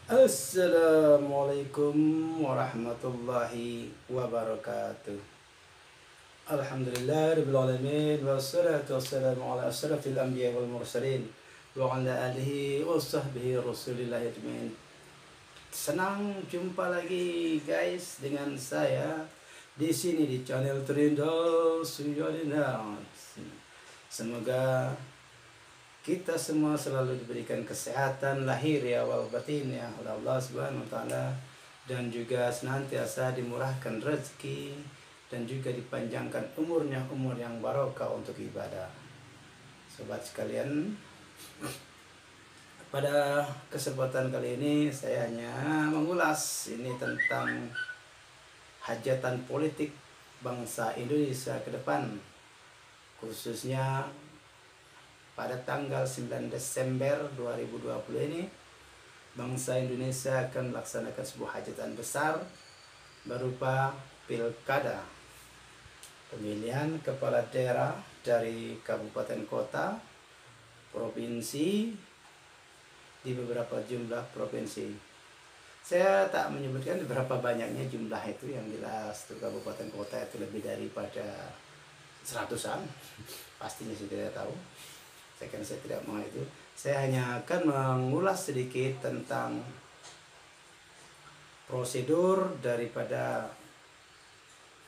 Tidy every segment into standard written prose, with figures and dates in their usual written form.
Assalamualaikum warahmatullahi wabarakatuh. Alhamdulillah rabbil alamin wassalatu wassalamu ala asyrafil anbiya wal mursalin wa ala alihi wa sahbihi rasulillah ajmain. Senang jumpa lagi guys dengan saya di sini di channel Terindah Suyadina. Semoga kita semua selalu diberikan kesehatan lahir ya wal batin ya oleh Allah Subhanahu wa taala, dan juga senantiasa dimurahkan rezeki dan juga dipanjangkan umurnya, umur yang barokah untuk ibadah. Sobat sekalian, pada kesempatan kali ini saya hanya mengulas ini tentang hajatan politik bangsa Indonesia ke depan, khususnya pada tanggal 9 Desember 2020 ini, bangsa Indonesia akan melaksanakan sebuah hajatan besar berupa pilkada, pemilihan kepala daerah dari kabupaten kota, provinsi, di beberapa jumlah provinsi. Saya tak menyebutkan berapa banyaknya jumlah itu, yang jelas untuk kabupaten kota itu lebih daripada seratusan, pastinya saya tidak tahu. Saya tidak mau itu. Saya hanya akan mengulas sedikit tentang prosedur daripada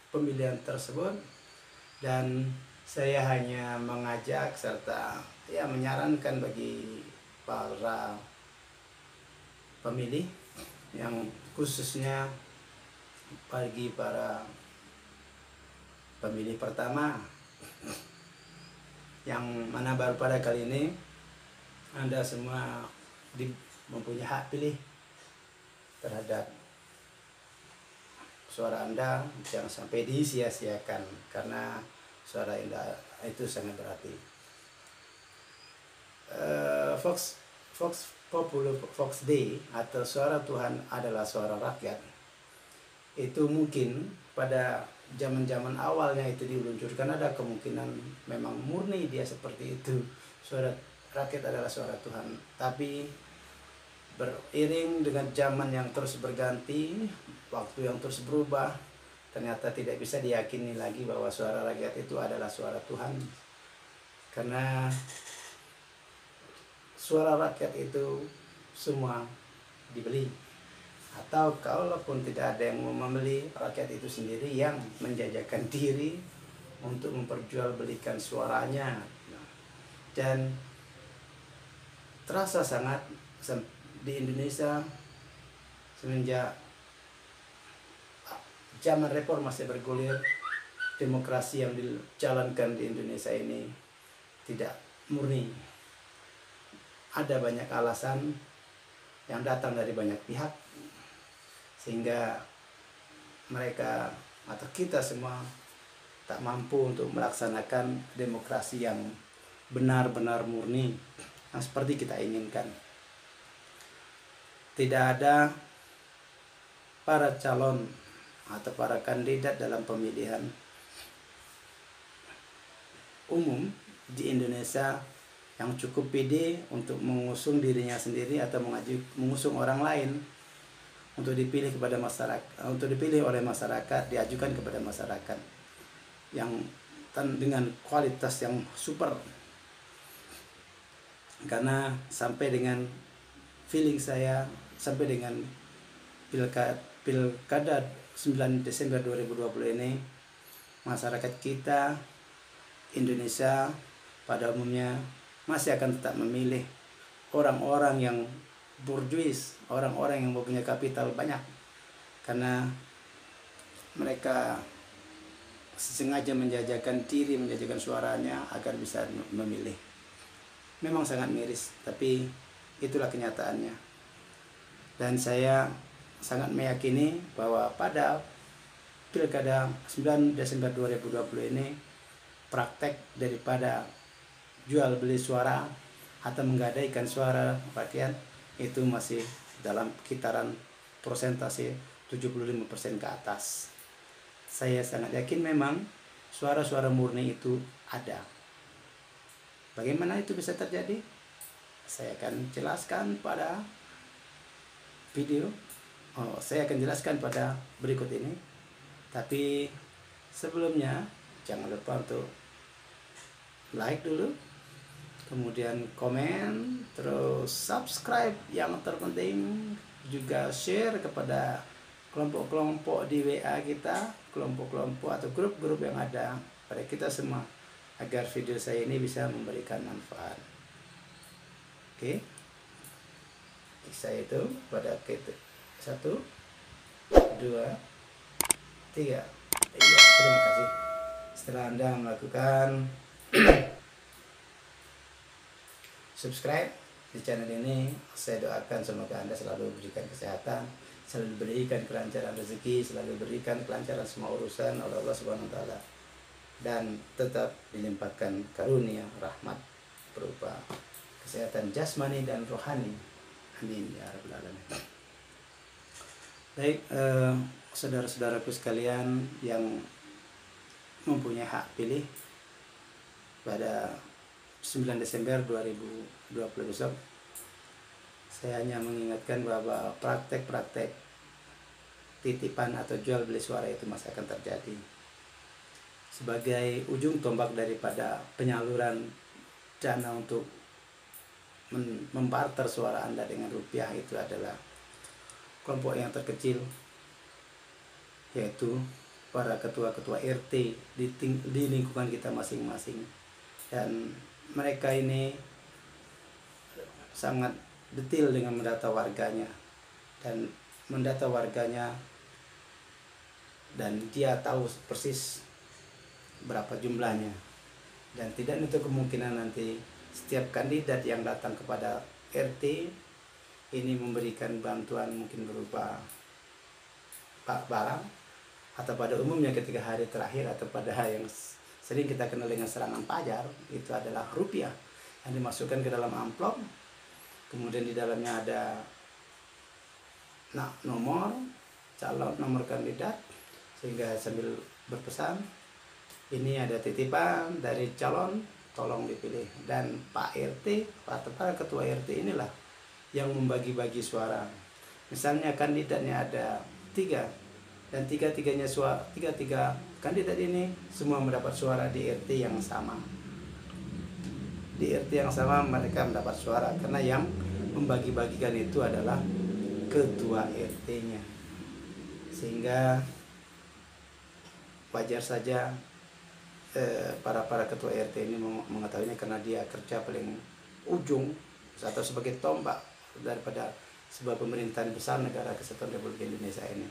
pemilihan tersebut, dan saya hanya mengajak serta ya menyarankan bagi para pemilih, yang khususnya bagi para pemilih pertama, yang mana baru pada kali ini Anda semua mempunyai hak pilih terhadap suara Anda. Jangan sampai disia-siakan, karena suara Anda itu sangat berarti. Vox Dei atau suara Tuhan adalah suara rakyat, itu mungkin pada zaman-zaman awalnya itu diluncurkan, ada kemungkinan memang murni dia seperti itu, suara rakyat adalah suara Tuhan. Tapi beriring dengan zaman yang terus berganti, waktu yang terus berubah, ternyata tidak bisa diyakini lagi bahwa suara rakyat itu adalah suara Tuhan, karena suara rakyat itu semua dibeli, atau kalaupun tidak ada yang mau membeli, rakyat itu sendiri yang menjajakan diri untuk memperjualbelikan suaranya. Dan terasa sangat di Indonesia semenjak zaman reformasi bergulir, demokrasi yang dijalankan di Indonesia ini tidak murni. Ada banyak alasan yang datang dari banyak pihak, sehingga mereka atau kita semua tak mampu untuk melaksanakan demokrasi yang benar-benar murni yang seperti kita inginkan. Tidak ada para calon atau para kandidat dalam pemilihan umum di Indonesia yang cukup pede untuk mengusung dirinya sendiri atau mengusung orang lain untuk dipilih kepada masyarakat, untuk dipilih oleh masyarakat, diajukan kepada masyarakat yang dengan kualitas yang super. Karena sampai dengan feeling saya, sampai dengan pilkada 9 Desember 2020 ini, masyarakat kita Indonesia pada umumnya masih akan tetap memilih orang-orang yang borjuis, orang-orang yang mempunyai kapital banyak, karena mereka sengaja menjajakan diri, menjajakan suaranya agar bisa memilih. Memang sangat miris, tapi itulah kenyataannya. Dan saya sangat meyakini bahwa pada pilkada 9 Desember 2020 ini, praktek daripada jual beli suara atau menggadaikan suara rakyat itu masih dalam kitaran persentase 75% ke atas. Saya sangat yakin memang suara-suara murni itu ada. Bagaimana itu bisa terjadi? Saya akan jelaskan pada video. Saya akan jelaskan pada berikut ini. Tapi sebelumnya jangan lupa untuk like dulu, kemudian komen, terus subscribe, yang terpenting juga share kepada kelompok-kelompok di WA kita, kelompok-kelompok atau grup-grup yang ada pada kita semua, agar video saya ini bisa memberikan manfaat. Oke, saya itu pada kita 1, 2, 3. Iya, terima kasih. Setelah Anda melakukan subscribe di channel ini, saya doakan semoga Anda selalu diberikan kesehatan, selalu diberikan kelancaran rezeki, selalu diberikan kelancaran semua urusan oleh Allah Subhanahu wa taala, dan tetap dilimpahkan karunia rahmat berupa kesehatan jasmani dan rohani. Amin ya rabbal alamin. Baik, saudara-saudaraku sekalian yang mempunyai hak pilih pada 9 Desember 2020 besok, saya hanya mengingatkan bahwa praktek-praktek titipan atau jual beli suara itu masih akan terjadi. Sebagai ujung tombak daripada penyaluran dana untuk membarter suara Anda dengan rupiah, itu adalah kelompok yang terkecil, yaitu para ketua-ketua RT di lingkungan kita masing-masing. Dan mereka ini sangat detail dengan mendata warganya, dan dia tahu persis berapa jumlahnya, dan tidak menutup kemungkinan nanti setiap kandidat yang datang kepada RT ini memberikan bantuan, mungkin berupa barang, atau pada umumnya ketika hari terakhir atau pada yang sering kita kenal dengan serangan pajar, itu adalah rupiah yang dimasukkan ke dalam amplop, kemudian di dalamnya ada nomor calon, nomor kandidat, sehingga sambil berpesan, ini ada titipan dari calon, tolong dipilih. Dan Pak RT atau para ketua RT inilah yang membagi-bagi suara. Misalnya kandidatnya ada 3, dan tiga kandidat ini semua mendapat suara di RT yang sama. Di RT yang sama mereka mendapat suara, karena yang membagi-bagikan itu adalah ketua RT-nya. Sehingga wajar saja para ketua RT ini mengetahuinya, karena dia kerja paling ujung atau sebagai tombak daripada sebuah pemerintahan besar negara Kesatuan Republik Indonesia ini.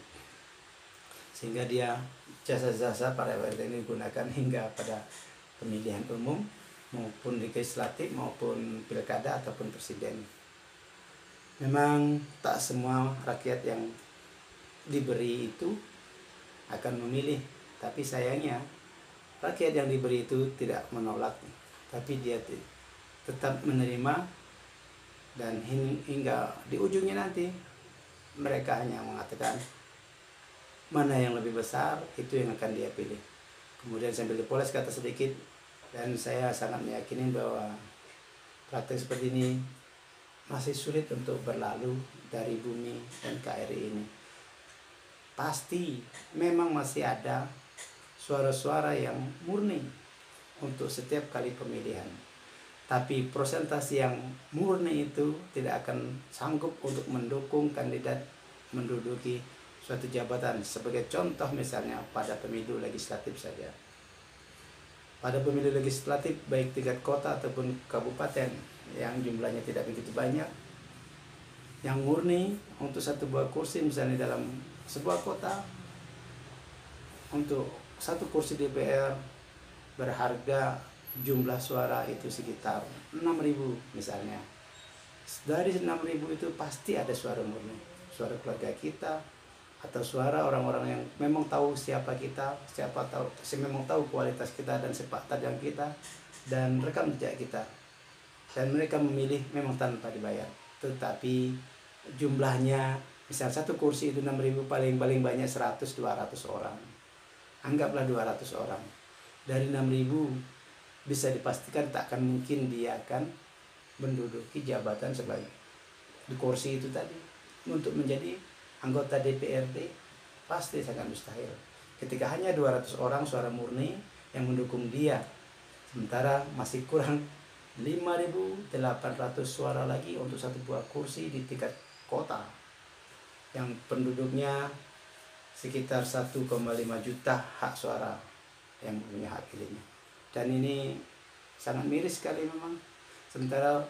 Sehingga dia jasa-jasa para RT ini digunakan hingga pada pemilihan umum, maupun legislatif, maupun pilkada ataupun presiden. Memang tak semua rakyat yang diberi itu akan memilih, tapi sayangnya rakyat yang diberi itu tidak menolak, tapi dia tetap menerima, dan hingga di ujungnya nanti mereka hanya mengatakan mana yang lebih besar, itu yang akan dia pilih. Kemudian sambil dipoles kata sedikit, dan saya sangat meyakini bahwa praktek seperti ini masih sulit untuk berlalu dari bumi NKRI ini. Pasti memang masih ada suara-suara yang murni untuk setiap kali pemilihan, tapi persentase yang murni itu tidak akan sanggup untuk mendukung kandidat menduduki suatu jabatan. Sebagai contoh misalnya pada pemilu legislatif saja. Pada pemilu legislatif baik tingkat kota ataupun kabupaten yang jumlahnya tidak begitu banyak, yang murni untuk satu buah kursi misalnya dalam sebuah kota, untuk satu kursi DPR berharga jumlah suara itu sekitar 6.000 misalnya. Dari 6.000 itu pasti ada suara murni, suara keluarga kita, atau suara orang-orang yang memang tahu siapa kita, memang tahu kualitas kita dan sepak terjang kita dan rekam jejak kita, dan mereka memilih memang tanpa dibayar. Tetapi jumlahnya, misal satu kursi itu 6.000, paling banyak 100-200 orang. Anggaplah 200 orang. Dari 6.000 bisa dipastikan tak akan mungkin dia akan menduduki jabatan sebagai di kursi itu tadi. untuk menjadi anggota DPRD pasti sangat mustahil. Ketika hanya 200 orang suara murni yang mendukung dia, sementara masih kurang 5.800 suara lagi untuk satu buah kursi di tingkat kota yang penduduknya sekitar 1,5 juta hak suara yang punya hak pilihnya. Dan ini sangat miris sekali memang. Sementara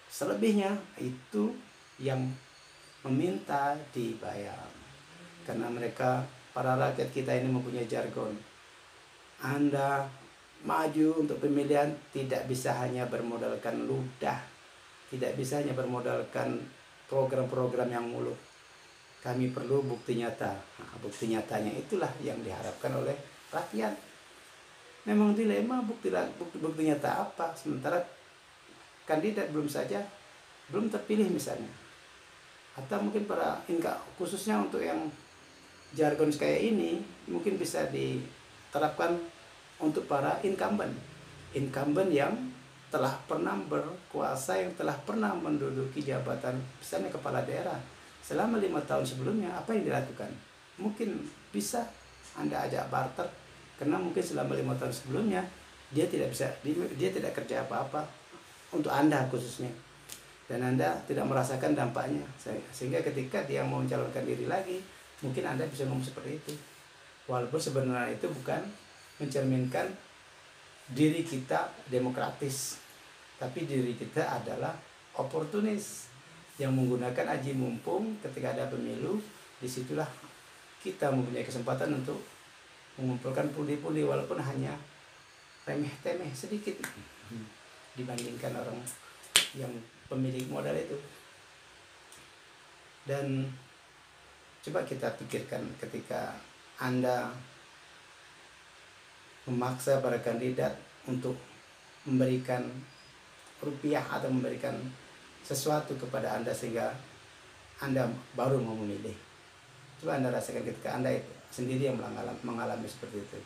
selebihnya itu yang meminta dibayar, karena mereka, para rakyat kita ini mempunyai jargon. Anda maju untuk pemilihan tidak bisa hanya bermodalkan ludah, tidak bisa hanya bermodalkan program-program yang muluk. Kami perlu bukti nyata. Nah, bukti nyatanya itulah yang diharapkan oleh rakyat. Memang dilema, bukti nyata apa, sementara kandidat belum terpilih misalnya. Atau mungkin khususnya untuk yang jargon kayak ini mungkin bisa diterapkan untuk para incumbent yang telah pernah berkuasa, yang telah pernah menduduki jabatan misalnya kepala daerah selama 5 tahun sebelumnya. Apa yang dilakukan? Mungkin bisa Anda ajak barter, karena mungkin selama 5 tahun sebelumnya dia tidak kerja apa-apa untuk Anda khususnya, dan Anda tidak merasakan dampaknya, sehingga ketika dia mau mencalonkan diri lagi, mungkin Anda bisa ngomong seperti itu, walaupun sebenarnya itu bukan mencerminkan diri kita demokratis, tapi diri kita adalah oportunis yang menggunakan aji mumpung. Ketika ada pemilu, disitulah kita mempunyai kesempatan untuk mengumpulkan pundi-pundi, walaupun hanya remeh-temeh sedikit dibandingkan orang yang pemilik modal itu. Dan coba kita pikirkan, ketika Anda memaksa para kandidat untuk memberikan rupiah atau memberikan sesuatu kepada Anda sehingga Anda baru mau memilih. Coba Anda rasakan ketika Anda sendiri yang mengalami seperti itu.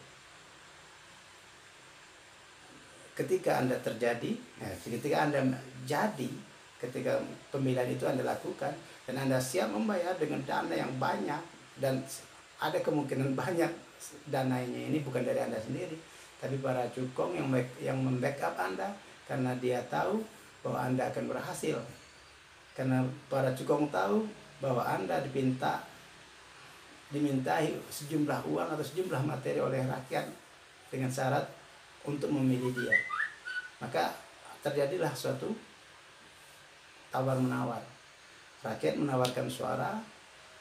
Ketika Anda ketika pemilihan itu Anda lakukan dan Anda siap membayar dengan dana yang banyak, dan ada kemungkinan banyak dananya ini bukan dari Anda sendiri, tapi para cukong yang membackup Anda, karena dia tahu bahwa Anda akan berhasil. Karena para cukong tahu bahwa Anda dimintai sejumlah uang atau sejumlah materi oleh rakyat dengan syarat untuk memilih dia. Maka terjadilah suatu tawar-menawar. Rakyat menawarkan suara,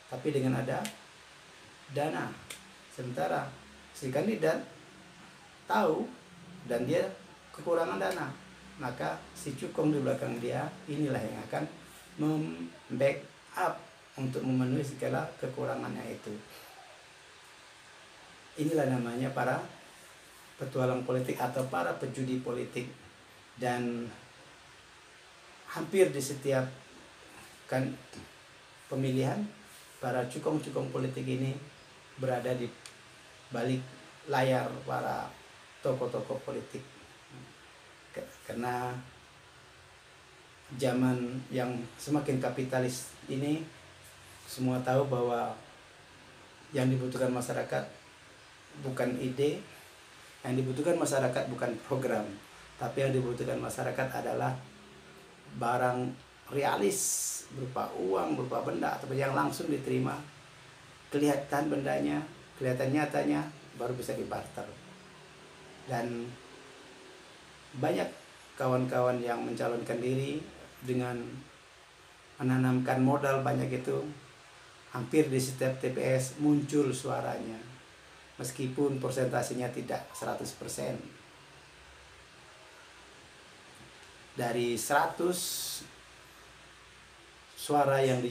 tapi dengan ada dana. Sementara si kandidat tahu dan dia kekurangan dana, maka si cukong di belakang dia inilah yang akan membackup untuk memenuhi segala kekurangannya itu. Inilah namanya para petualang politik atau para pejudi politik. Dan hampir di setiap pemilihan, para cukong-cukong politik ini berada di balik layar para tokoh-tokoh politik. Karena zaman yang semakin kapitalis ini, semua tahu bahwa yang dibutuhkan masyarakat bukan ide, yang dibutuhkan masyarakat bukan program, tapi yang dibutuhkan masyarakat adalah barang realis, berupa uang, berupa benda, atau yang langsung diterima, kelihatan bendanya, kelihatan nyatanya, baru bisa dibarter. Dan banyak kawan-kawan yang mencalonkan diri dengan menanamkan modal banyak itu, hampir di setiap TPS muncul suaranya, meskipun persentasenya tidak 100%. Dari 100 suara yang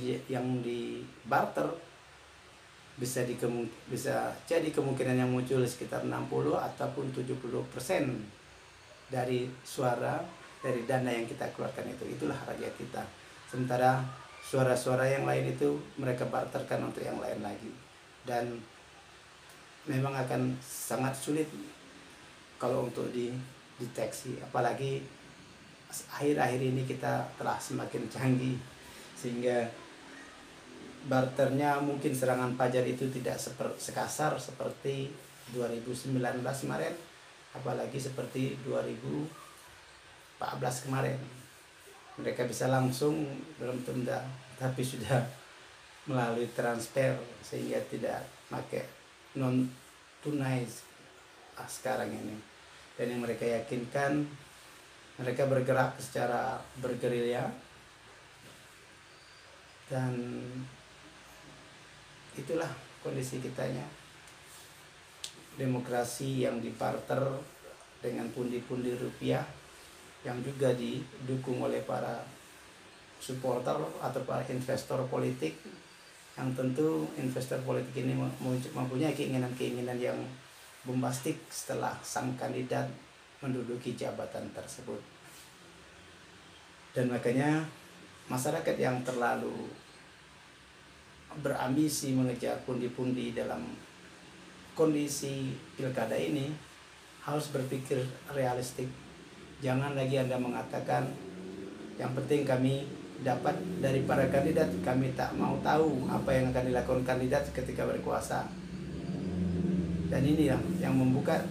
di barter, bisa jadi kemungkinan yang muncul sekitar 60 ataupun 70% dari suara, dari dana yang kita keluarkan itu. Itulah rakyat kita. Sementara suara-suara yang lain itu mereka barterkan untuk yang lain lagi. Dan memang akan sangat sulit kalau untuk dideteksi, apalagi akhir-akhir ini kita telah semakin canggih, sehingga barternya mungkin serangan fajar itu tidak sekasar seperti 2019 kemarin, apalagi seperti 2014 kemarin. Mereka bisa langsung dalam tenda, tapi sudah melalui transfer sehingga tidak pakai non tunai sekarang ini. Dan yang mereka yakinkan, mereka bergerak secara bergerilya, dan itulah kondisi kitanya. Demokrasi yang diparter dengan pundi-pundi rupiah yang juga didukung oleh para supporter atau para investor politik, yang tentu investor politik ini mempunyai keinginan-keinginan yang bombastik setelah sang kandidat menduduki jabatan tersebut. Dan makanya masyarakat yang terlalu berambisi mengejar pundi-pundi dalam kondisi pilkada ini harus berpikir realistik. Jangan lagi Anda mengatakan yang penting kami dapat dari para kandidat, kami tak mau tahu apa yang akan dilakukan kandidat ketika berkuasa. Dan ini yang membuat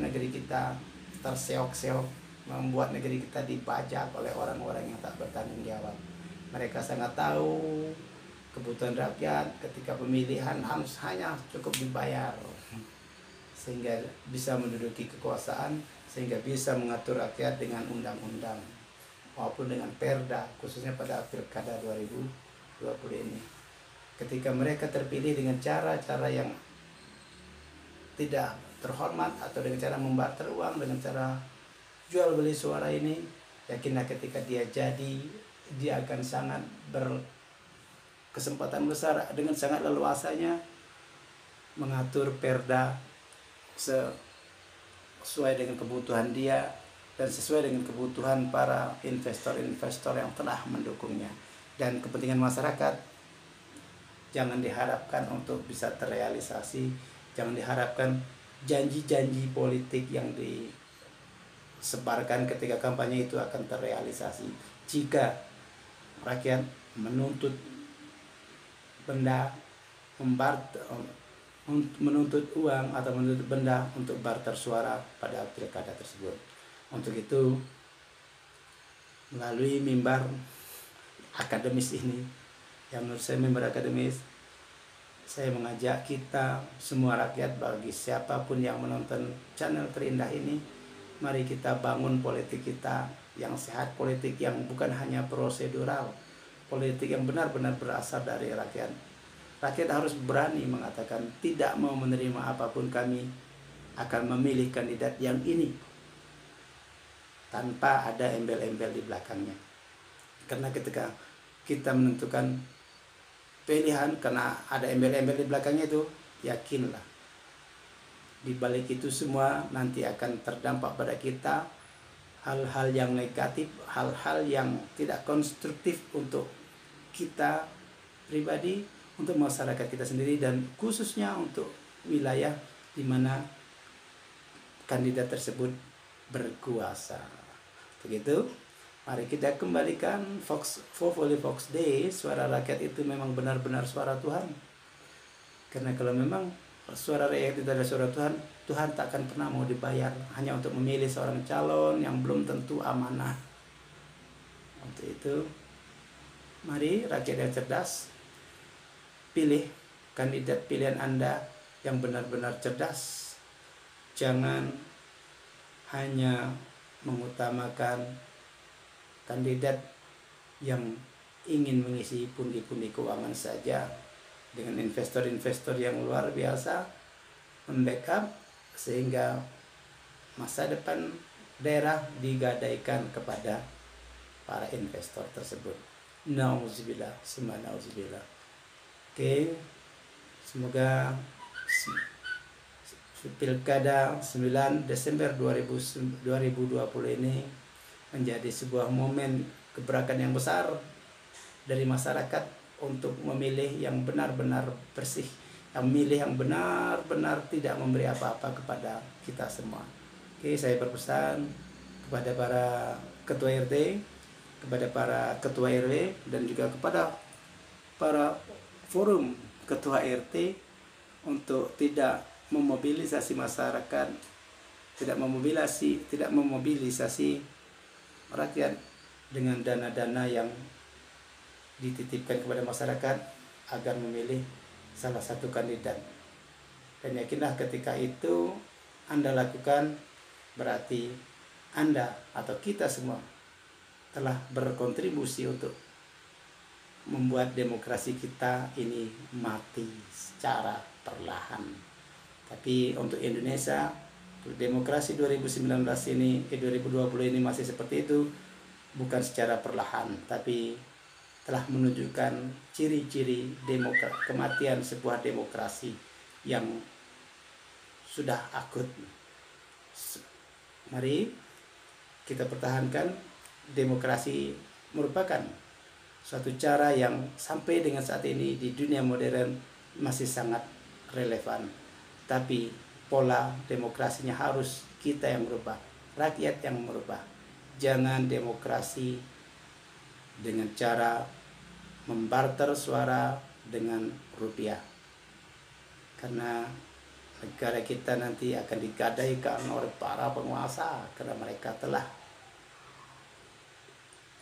negeri kita terseok-seok, membuat negeri kita dibajak oleh orang-orang yang tak bertanggung jawab. Mereka sangat tahu kebutuhan rakyat ketika pemilihan hanya cukup dibayar, sehingga bisa menduduki kekuasaan, sehingga bisa mengatur rakyat dengan undang-undang maupun dengan perda, khususnya pada pilkada 2020 ini. Ketika mereka terpilih dengan cara-cara yang tidak terhormat atau dengan cara membarter uang, dengan cara jual beli suara ini, yakinlah ketika dia jadi, dia akan sangat berkesempatan besar dengan sangat leluasanya mengatur perda sesuai dengan kebutuhan dia dan sesuai dengan kebutuhan para investor-investor yang telah mendukungnya. Dan kepentingan masyarakat jangan diharapkan untuk bisa terrealisasi, jangan diharapkan janji-janji politik yang disebarkan ketika kampanye itu akan terrealisasi. Jika rakyat menuntut benda, menuntut uang atau menuntut benda untuk barter suara pada pilkada tersebut. Untuk itu, melalui mimbar akademis ini, yang menurut saya mimbar akademis, saya mengajak kita semua rakyat, bagi siapapun yang menonton channel terindah ini, mari kita bangun politik kita yang sehat, politik yang bukan hanya prosedural, politik yang benar-benar berasal dari rakyat. Rakyat harus berani mengatakan tidak mau menerima apapun, kami akan memilih kandidat yang ini, tanpa ada embel-embel di belakangnya. Karena ketika kita menentukan pilihan karena ada embel-embel di belakangnya itu, yakinlah di balik itu semua nanti akan terdampak pada kita hal-hal yang negatif, hal-hal yang tidak konstruktif untuk kita pribadi, untuk masyarakat kita sendiri, dan khususnya untuk wilayah di mana kandidat tersebut berkuasa. Begitu, mari kita kembalikan Fox Day. Suara rakyat itu memang benar-benar suara Tuhan. Karena kalau memang suara rakyat itu adalah suara Tuhan, Tuhan tak akan pernah mau dibayar hanya untuk memilih seorang calon yang belum tentu amanah. Untuk itu, mari rakyat yang cerdas, pilih kandidat pilihan Anda yang benar-benar cerdas. Jangan hanya mengutamakan kandidat yang ingin mengisi pundi-pundi keuangan saja dengan investor-investor yang luar biasa membackup, sehingga masa depan daerah digadaikan kepada para investor tersebut. Nauzubillah, summa nauzubillah. Oke, semoga pilkada 9 Desember 2020 ini menjadi sebuah momen gebrakan yang besar dari masyarakat untuk memilih yang benar-benar bersih, yang memilih yang benar-benar tidak memberi apa-apa kepada kita semua. Oke, saya berpesan kepada para ketua RT, kepada para ketua RW, dan juga kepada para forum ketua RT untuk tidak memobilisasi masyarakat, tidak memobilisasi rakyat dengan dana-dana yang dititipkan kepada masyarakat agar memilih salah satu kandidat. Dan yakinlah ketika itu Anda lakukan, berarti Anda atau kita semua telah berkontribusi untuk membuat demokrasi kita ini mati secara perlahan. Tapi untuk Indonesia, demokrasi 2019 ini, 2020 ini masih seperti itu, bukan secara perlahan, tapi telah menunjukkan ciri-ciri kematian sebuah demokrasi yang sudah akut. Mari kita pertahankan. Demokrasi merupakan suatu cara yang sampai dengan saat ini di dunia modern masih sangat relevan. Tapi pola demokrasinya harus kita yang merubah, rakyat yang merubah. Jangan demokrasi dengan cara membarter suara dengan rupiah. Karena negara kita nanti akan digadaikan oleh para penguasa karena mereka telah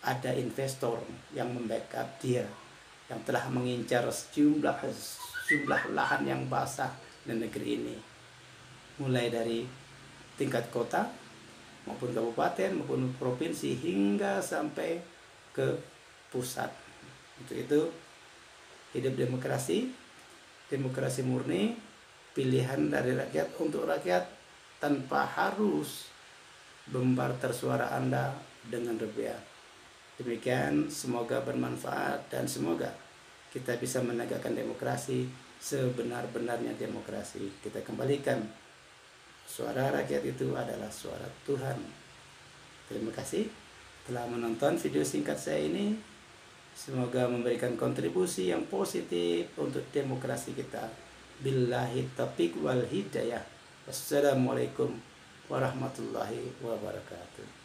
ada investor yang membackup dia, yang telah mengincar jumlah lahan yang basah di negeri ini, mulai dari tingkat kota maupun kabupaten maupun provinsi hingga sampai ke pusat. Untuk itu hidup demokrasi murni, pilihan dari rakyat untuk rakyat tanpa harus membarter suara Anda dengan rupiah. Demikian, semoga bermanfaat dan semoga kita bisa menegakkan demokrasi sebenar-benarnya demokrasi. Kita kembalikan suara rakyat itu adalah suara Tuhan. Terima kasih telah menonton video singkat saya ini. Semoga memberikan kontribusi yang positif untuk demokrasi kita. Billahi taufiq wal hidayah. Wassalamualaikum warahmatullahi wabarakatuh.